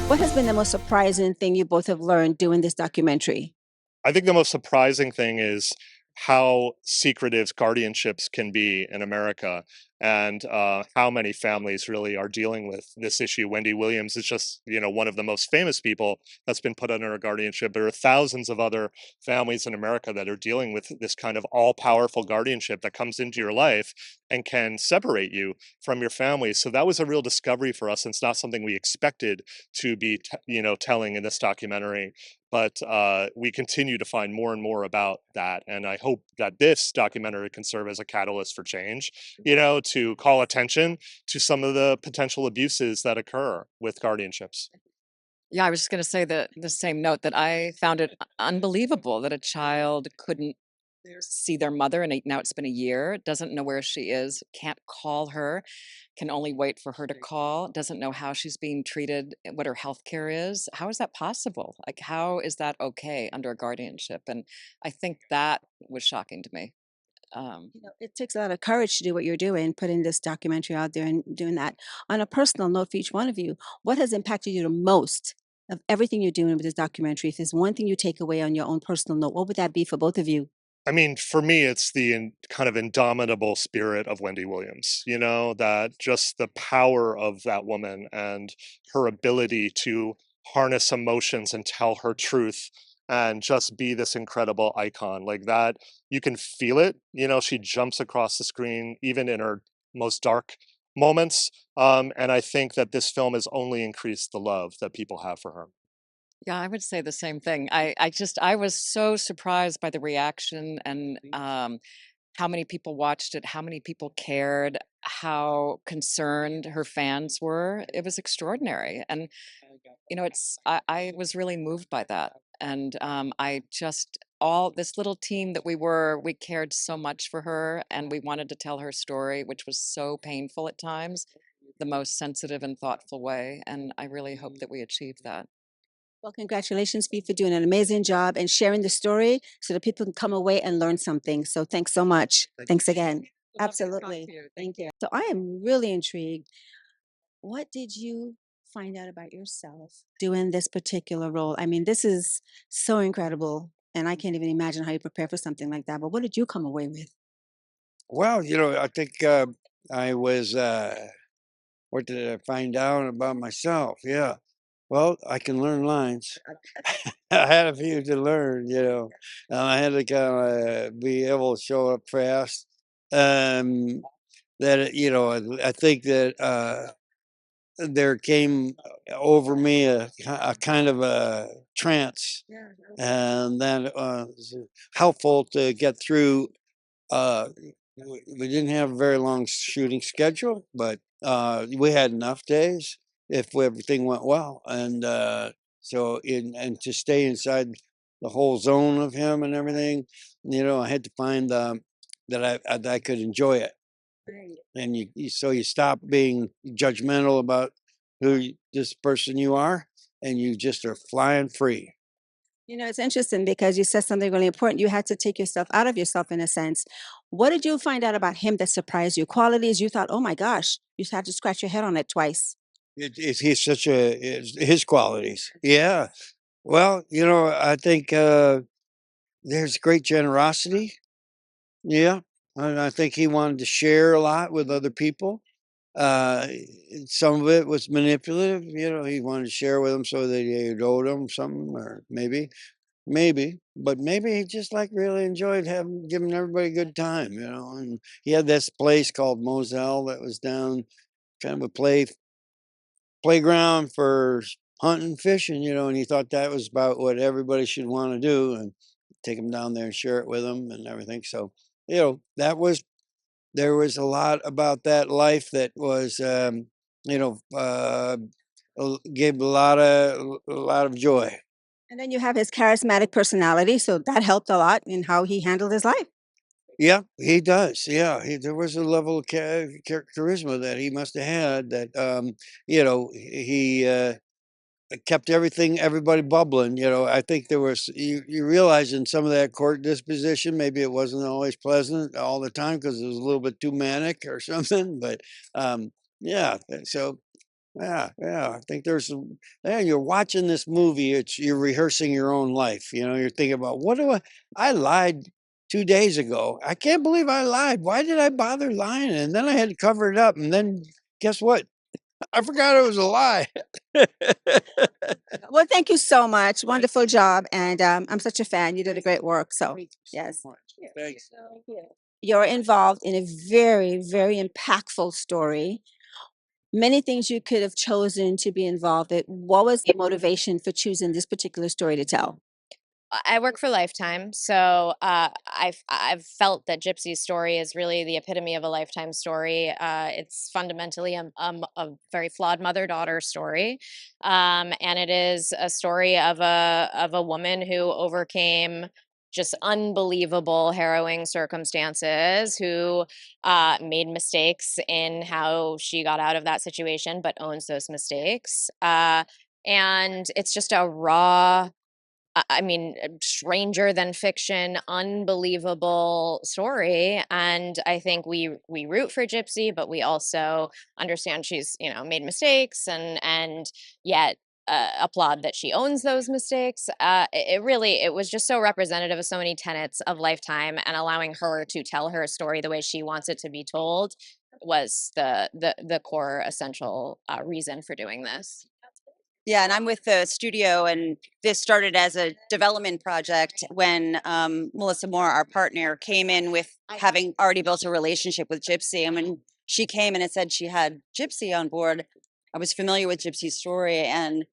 What has been the most surprising thing you both have learned doing this documentary? I think the most surprising thing is how secretive guardianships can be in America, and how many families really are dealing with this issue. Wendy Williams is just, one of the most famous people that's been put under a guardianship. There are thousands of other families in America that are dealing with this kind of all-powerful guardianship that comes into your life and can separate you from your family. So that was a real discovery for us. And it's not something we expected to be, telling in this documentary, but we continue to find more and more about that. And I hope that this documentary can serve as a catalyst for change, to call attention to some of the potential abuses that occur with guardianships. Yeah, I was just gonna say the same note that I found it unbelievable that a child couldn't see their mother, and now it's been a year, doesn't know where she is, can't call her, can only wait for her to call, doesn't know how she's being treated, what her health care is. How is that possible? Like, how is that okay under a guardianship? And I think that was shocking to me. Um, It takes a lot of courage to do what you're doing, putting this documentary out there and doing that. On a personal note for each one of you, what has impacted you the most of everything you're doing with this documentary? If there's one thing you take away on your own personal note, what would that be for both of you? I mean, for me, it's the kind of indomitable spirit of Wendy Williams, that just the power of that woman and her ability to harness emotions and tell her truth and just be this incredible icon like that. You can feel it. She jumps across the screen, even in her most dark moments. And I think that this film has only increased the love that people have for her. Yeah, I would say the same thing. I was so surprised by the reaction and how many people watched it, how many people cared, how concerned her fans were. It was extraordinary. And I was really moved by that. And I just all this little team that we cared so much for her and we wanted to tell her story, which was so painful at times, the most sensitive and thoughtful way. And I really hope that we achieved that. Well, congratulations, Pete, for doing an amazing job and sharing the story so that people can come away and learn something. So thanks so much. Thanks again. Absolutely. Thank you. So I am really intrigued. What did you find out about yourself doing this particular role? I mean, this is so incredible, and I can't even imagine how you prepare for something like that. But what did you come away with? Well, I think I was. What did I find out about myself? Yeah. Well, I can learn lines. I had a few to learn. I had to kind of be able to show up fast. Um, I think that there came over me a kind of a trance, and that was helpful to get through. We didn't have a very long shooting schedule, but we had enough days if everything went well, and and to stay inside the whole zone of him and everything, I had to find that I could enjoy it, and so you stop being judgmental about this person you are, and you just are flying free. It's interesting because you said something really important. You had to take yourself out of yourself in a sense. What did you find out about him that surprised you? Qualities you thought, oh my gosh, you had to scratch your head on it twice. He's such his qualities, yeah. Well, I think there's great generosity. Yeah, and I think he wanted to share a lot with other people. Uh, some of it was manipulative. He wanted to share with them so that he owed them something, or but maybe he just like really enjoyed having giving everybody a good time. And he had this place called Moselle that was down kind of a playground for hunting, fishing, and he thought that was about what everybody should want to do, and take them down there and share it with them and everything. So, that was there was a lot about that life that was, you know, uh, gave a lot of joy. And then you have his charismatic personality. So that helped a lot in how he handled his life. Yeah, he does. Yeah, there was a level of charisma that he must have had that, he kept everybody bubbling. I think there was you realize in some of that court disposition, maybe it wasn't always pleasant all the time because it was a little bit too manic or something. But yeah, so Yeah, yeah. I think there's some. Yeah, you're watching this movie. You're rehearsing your own life. You're thinking about what do I lied 2 days ago. I can't believe I lied. Why did I bother lying? And then I had to cover it up. And then guess what? I forgot it was a lie. Well, thank you so much. Wonderful job. And I'm such a fan. You did a great work. So, yes. Thanks. You're involved in a very, very impactful story. Many things you could have chosen to be involved in. What was the motivation for choosing this particular story to tell? I work for Lifetime, so I've felt that Gypsy's story is really the epitome of a Lifetime story. It's fundamentally a very flawed mother-daughter story, and it is a story of a woman who overcame just unbelievable, harrowing circumstances, who made mistakes in how she got out of that situation, but owns those mistakes. And it's just a raw, I mean, stranger than fiction, unbelievable story. And I think we root for Gypsy, but we also understand she's made mistakes, and yet applaud that she owns those mistakes. It was just so representative of so many tenets of Lifetime, and allowing her to tell her story the way she wants it to be told was the core essential reason for doing this. Yeah, and I'm with the studio, and this started as a development project when Melissa Moore, our partner, came in with having already built a relationship with Gypsy. And when she came in and said she had Gypsy on board, I was familiar with Gypsy's story and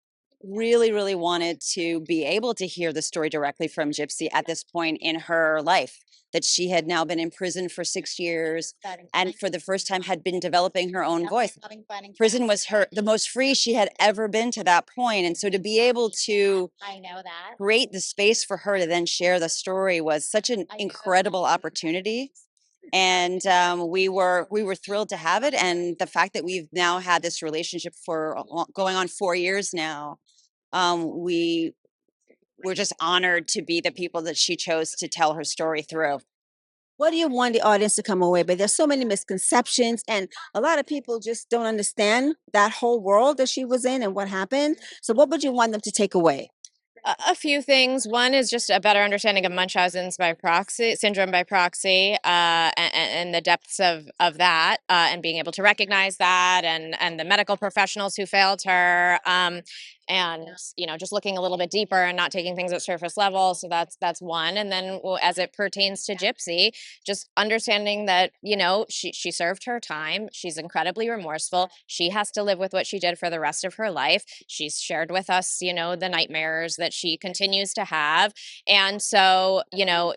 really, really wanted to be able to hear the story directly from Gypsy at this point in her life. That she had now been in prison for 6 years and for the first time had been developing her own voice. Prison was the most free she had ever been to that point. And so to be able to create the space for her to then share the story was such an incredible opportunity. And we were thrilled to have it. And the fact that we've now had this relationship for going on 4 years now, we're just honored to be the people that she chose to tell her story through. What do you want the audience to come away with? There's so many misconceptions, and a lot of people just don't understand that whole world that she was in and what happened. So, what would you want them to take away? A few things. One is just a better understanding of Munchausen's by proxy syndrome by proxy, and the depths of that, and being able to recognize that, and the medical professionals who failed her, and just looking a little bit deeper and not taking things at surface level. So that's one. And then as it pertains to Gypsy, just understanding that she served her time. She's incredibly remorseful. She has to live with what she did for the rest of her life. She's shared with us the nightmares that she continues to have, and so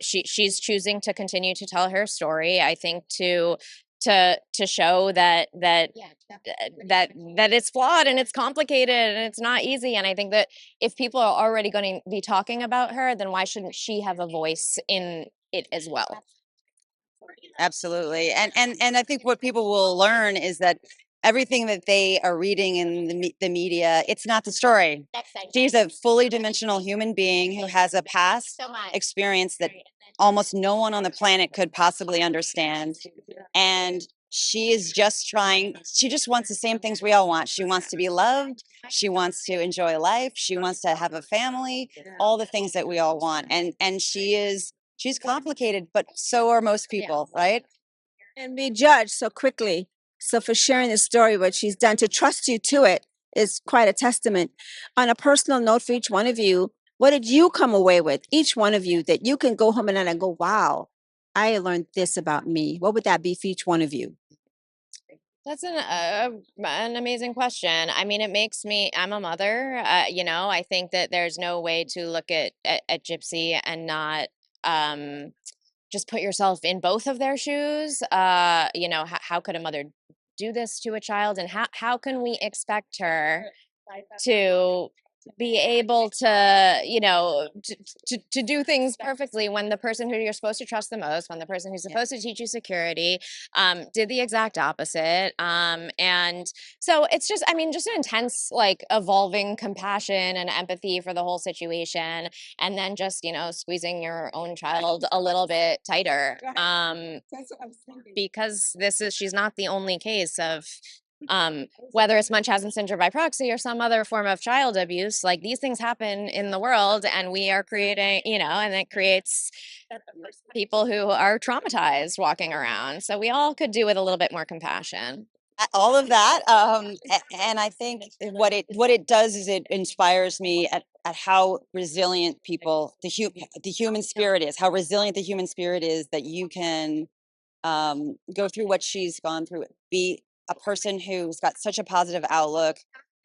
she's choosing to continue to tell her story, I think, to show that it's flawed and it's complicated and it's not easy. And I think that if people are already going to be talking about her, then why shouldn't she have a voice in it as well? Absolutely. And I think what people will learn is that everything that they are reading in the media, it's not the story. She's a fully dimensional human being who has a past experience that almost no one on the planet could possibly understand. And she is she just wants the same things we all want. She wants to be loved. She wants to enjoy life. She wants to have a family, all the things that we all want. And she's complicated, but so are most people, right? And be judged so quickly. So, for sharing the story, what she's done to trust you to it is quite a testament. On a personal note for each one of you, what did you come away with, each one of you, that you can go home and go, wow, I learned this about me? What would that be for each one of you? That's an amazing question. I mean, it makes me, I'm a mother, I think that there's no way to look at Gypsy and not just put yourself in both of their shoes. How could a mother do this to a child, and how can we expect her to be able to to do things perfectly when the person who you're supposed to trust the most, when the person who's supposed to teach you security, did the exact opposite. And so it's just, I mean, just an intense, like, evolving compassion and empathy for the whole situation, and then just squeezing your own child a little bit tighter, because she's not the only case of Whether it's Munchausen syndrome by proxy or some other form of child abuse, like these things happen in the world, and we are creating, and it creates people who are traumatized walking around. So we all could do with a little bit more compassion. All of that, and I think what it does is it inspires me at how resilient the human spirit is, how resilient the human spirit is, that you can go through what she's gone through, be a person who's got such a positive outlook,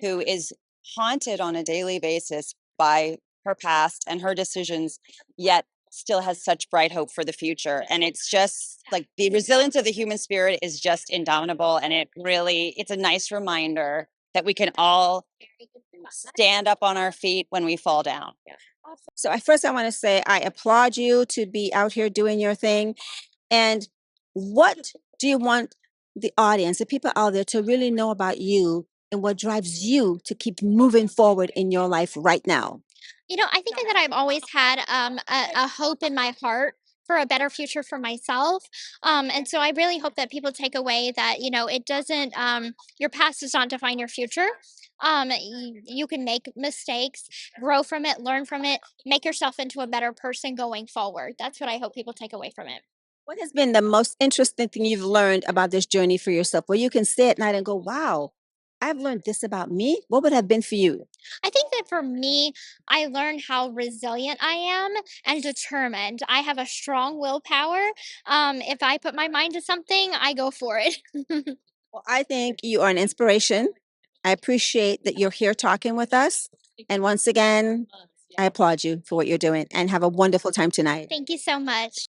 who is haunted on a daily basis by her past and her decisions, yet still has such bright hope for the future. And it's just like the resilience of the human spirit is just indomitable. And it's a nice reminder that we can all stand up on our feet when we fall down. So I want to say I applaud you to be out here doing your thing. And what do you want the audience, the people out there, to really know about you and what drives you to keep moving forward in your life right now? I think that I've always had a hope in my heart for a better future for myself. And so I really hope that people take away that, it doesn't, your past does not define your future. You can make mistakes, grow from it, learn from it, make yourself into a better person going forward. That's what I hope people take away from it. What has been the most interesting thing you've learned about this journey for yourself, where you can stay at night and go, wow, I've learned this about me? What would have been for you? I think that for me, I learned how resilient I am and determined. I have a strong willpower. If I put my mind to something, I go for it. Well, I think you are an inspiration. I appreciate that you're here talking with us. And once again, I applaud you for what you're doing, and have a wonderful time tonight. Thank you so much.